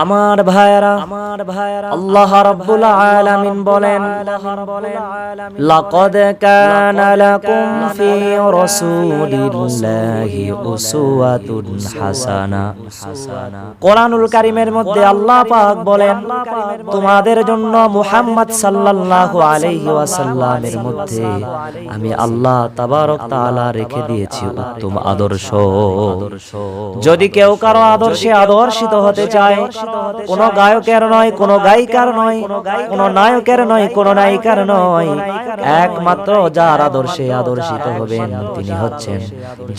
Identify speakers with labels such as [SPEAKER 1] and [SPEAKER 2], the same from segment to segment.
[SPEAKER 1] আমার ভাইরা আল্লাহ রাব্বুল আলামিন বলেন, লাকাদ কানা লাকুম ফি রাসূলিল্লাহি উসওয়াতুন হাসানা। কোরআনুল কারীমের মধ্যে আল্লাহ পাক বলেন, তোমাদের জন্য মুহাম্মদ সাল্লাল্লাহু আলাইহি ওয়াসাল্লামের মধ্যে আমি আল্লাহ তাবারক তাআলা রেখে দিয়েছি উত্তম আদর্শ। যদি কেউ কারো আদর্শে আদর্শিত হতে চায়, কোন গায়কের নয়, কোন গায়িকার নয়, কোন নায়কের নয়, কোন নায়িকার নয়, একমাত্র যার আদর্শে আদর্শিত হবেন তিনি হচ্ছেন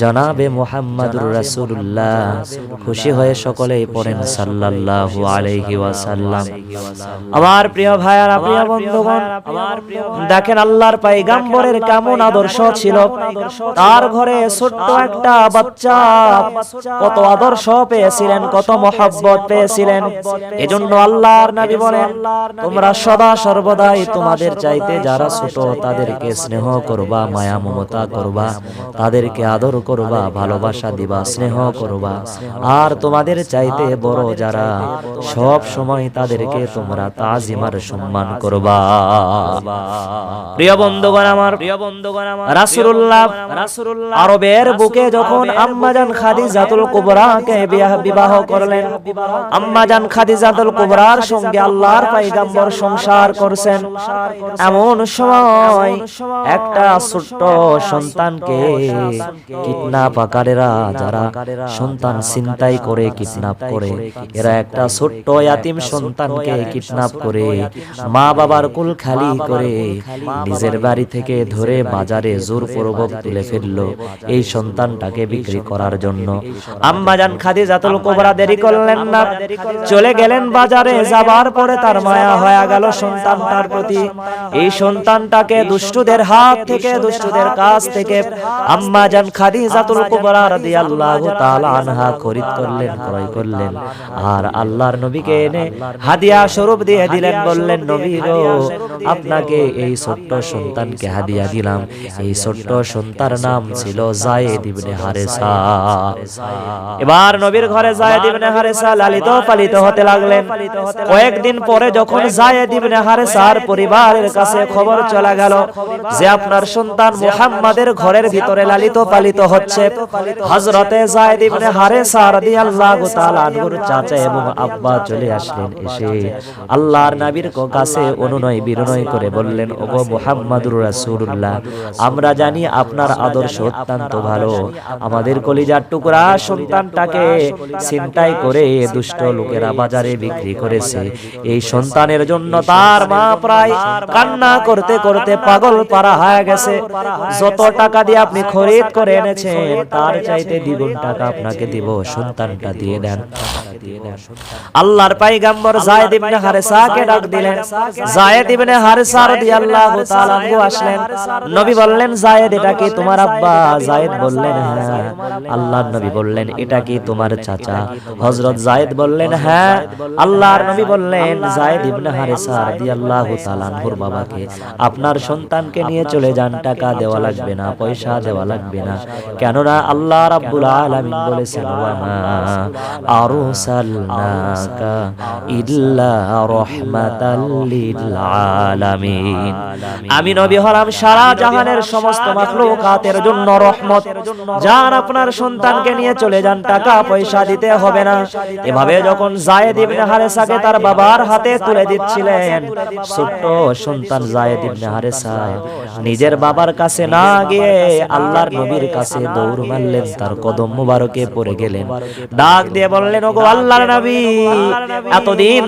[SPEAKER 1] জনাবে মুহাম্মদুর রাসূলুল্লাহ। খুশি হয়ে সকলেই পড়েন সাল্লাল্লাহু আলাইহি ওয়াসাল্লাম। আমার প্রিয় ভাইয়ারা, প্রিয় বন্ধুগণ, দেখেন আল্লাহর পয়গম্বরের কেমন আদর্শ ছিল। তার ঘরে ছোট্ট একটা বাচ্চা কত আদর্শ পেয়েছিলেন, কত মহব্বত পেয়েছিলেন। এজন্য আল্লাহর নবী বলেন, তোমরা সদা সর্বদাই তোমাদের চাইতে যারা ছোট তাদেরকে স্নেহ করবা, মায়া মমতা করবা, তাদেরকে আদর করবা, ভালোবাসা দিবা, স্নেহ করবা। আর তোমাদের চাইতে বড় যারা সব সময় তাদেরকে তোমরা তাজিমার সম্মান করবা। প্রিয় বন্ধুগণ আমার, রাসূলুল্লাহ আরবের বুকে যখন আম্মাজান খাদিজাতুল কুবরাকে বিবাহ করলেন, আম্মাজান খাদিজাতুল কুবরার সঙ্গে আল্লাহর পয়গম্বর সংসার করছেন। এমন সময় একটা ছোট্ট সন্তানকে কিডন্যাপকারীরা, যারা সন্তান ছিনতাই করে কিডন্যাপ করে, এরা একটা ছোট্ট ইয়াতিম সন্তানকে কিডন্যাপ করে মা বাবার কুল খালি করে নিজের বাড়ি থেকে ধরে বাজারে জোরপূর্বক তুলে ফেললো এই সন্তানটাকে বিক্রি করার জন্য। আম্মাজান খাদিজাতুল কুবরা দেরি করলেন না, চলে গেলেন বাজারে। যাবার পরে তার মায়া হয়ে গেল সন্তানটার প্রতি। এই সন্তানটাকে দুষ্টদের হাত থেকে, দুষ্টদের কাছ থেকে আম্মাজান খাদিজাতুল কুবরা রাদিয়াল্লাহু তাআলা আনহা খরিদ করলেন, ক্রয় করলেন। আর আল্লাহর নবীকে এনে হাদিয়া স্বরূপ দিয়ে দিলেন। বললেন, নবী গো, আপনাকে এই ছোট্ট সন্তানকে হাদিয়া দিলাম। এই ছোট্ট সন্তানের নাম ছিল যায়েদ ইবনে হারেসা। এবার নবীর ঘরে যায়েদ ইবনে হারেসা লালিত পালিত হতে লাগলেন। কয়েকদিন পরে যখন যায়েদ ইবনে হারেসার পরিবারের কাছে খবর চলে গেল যে আপনার সন্তান মুহাম্মাদের ঘরের ভিতরে লালিত পালিত হচ্ছে, হযরতে যায়েদ ইবনে হারেসা রাদিয়াল্লাহু তাআলা আনহুর চাচা এবং আব্বা চলে আসলেন। এসে আল্লাহর নবীর কাছে অনুনয় বিনয় করে বললেন, ওগো মুহাম্মাদুর রাসূলুল্লাহ, আমরা জানি আপনার আদর্শ অত্যন্ত ভালো। আমাদের কলিজার টুকরা সন্তানটাকে ছিনতাই করে দুষ্ট লোকেরা বাজারে বিক্রি করেছে। এই সন্তানের জন্য তার মা প্রায় কান্না করতে করতে পাগল পারা হয়ে গেছে। যত টাকা দিয়ে আপনি খরিদ করে এনেছেন তার চাইতে দ্বিগুণ টাকা আপনাকে দিব, সন্তানটা দিয়ে দেন। আল্লাহর পয়গম্বর যায়েদ ইবনে হারেসাকে ডাক দিলেন। যায়েদ ইবনে হারেসা রাদিয়াল্লাহু তাআলা আনহু আসলেন। নবী বললেন, যায়েদ, এটা কি তোমার আব্বা? যায়েদ বললেন, হ্যাঁ। আল্লাহর নবী বললেন, এটা কি তোমার চাচা? হযরত যায়েদ বললেন, হ্যাঁ। আল্লাহর নবী বললেন, যায়েদ ইবনে হারেসা রাদিয়াল্লাহু তাআলা আনহুর বাবাকে আপনার সন্তানকে নিয়ে চলে যান, টাকা দেওয়া লাগবে না, পয়সা দেওয়া লাগবে না। কেননা আল্লাহ রাব্বুল আলামিন বলেছেন, ওয়া মা আরসালনাকা ইল্লা রাহমাতাল লিল আলামিন। আমি নবী হলাম সারা জাহানের সমস্ত মাখলুকাতের জন্য রহমত। যান আপনার সন্তানকে নিয়ে চলে যান, টাকা পয়সা দিতে হবে না। এভাবে যখন যায়েদ ইবনে হারেসাকে তার বাবার হাতে তুলে দিচ্ছিলেন, ছোট্ট সন্তান যায়েদ ইবনে হারেসা নিজের বাবার কাছে না গিয়ে আল্লাহর নবীর কাছে দৌড় মারলেন, তার কদম মুবারকে পড়ে গেলেন। ডাক দিয়ে বললেন, ওগো আল্লাহর নবী, এতদিন